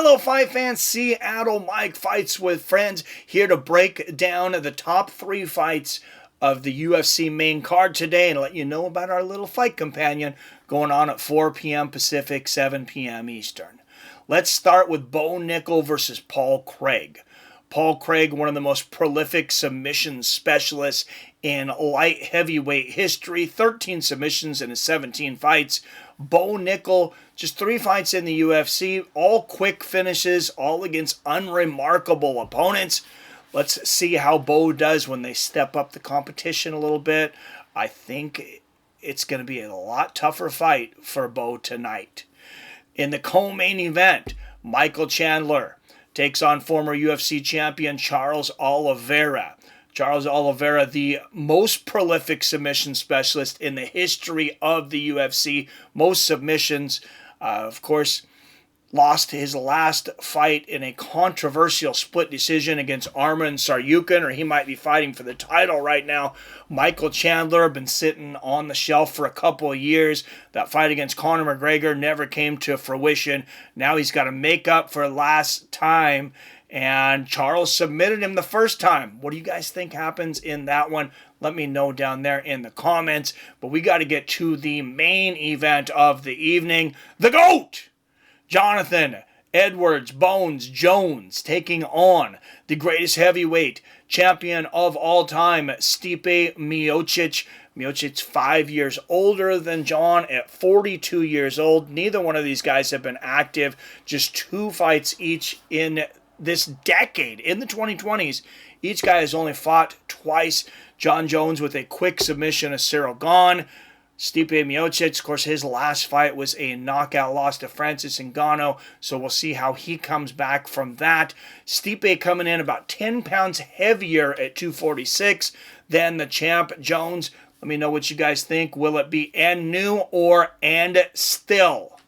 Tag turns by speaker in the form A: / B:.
A: Hello, fight fans. Seattle Mike Fights with Friends here to break down the top 3 fights of the UFC main card today and let you know about our little fight companion going on at 4 p.m. Pacific, 7 p.m. Eastern. Let's start with Bo Nickal versus Paul Craig. Paul Craig, one of the most prolific submission specialists in light heavyweight history, 13 submissions in his 17 fights. Bo Nickal, just 3 fights in the UFC, all quick finishes, all against unremarkable opponents. Let's see how Bo does when they step up the competition a little bit. I think it's going to be a lot tougher fight for Bo tonight. In the co-main event, Michael Chandler takes on former UFC champion Charles Oliveira. Charles Oliveira, the most prolific submission specialist in the history of the UFC. Most submissions, of course, lost his last fight in a controversial split decision against Arman Tsarukyan, or he might be fighting for the title right now. Michael Chandler been sitting on the shelf for a couple of years. That fight against Conor McGregor never came to fruition. Now he's got to make up for last time, and Charles submitted him the first time. What do you guys think happens in that one? Let me know down there in the comments. But we got to get to the main event of the evening. The GOAT! Jonathan Edwards Bones Jones taking on the greatest heavyweight champion of all time, Stipe Miocic. Miocic's 5 years older than Jon at 42 years old. Neither one of these guys have been active. Just 2 fights each in this decade. In the 2020s, each guy has only fought twice. Jon Jones with a quick submission of Cyril Gane. Stipe Miocic, of course, his last fight was a knockout loss to Francis Ngannou, so we'll see how he comes back from that. Stipe coming in about 10 pounds heavier at 246 than the champ Jones. Let me know what you guys think. Will it be and new or and still?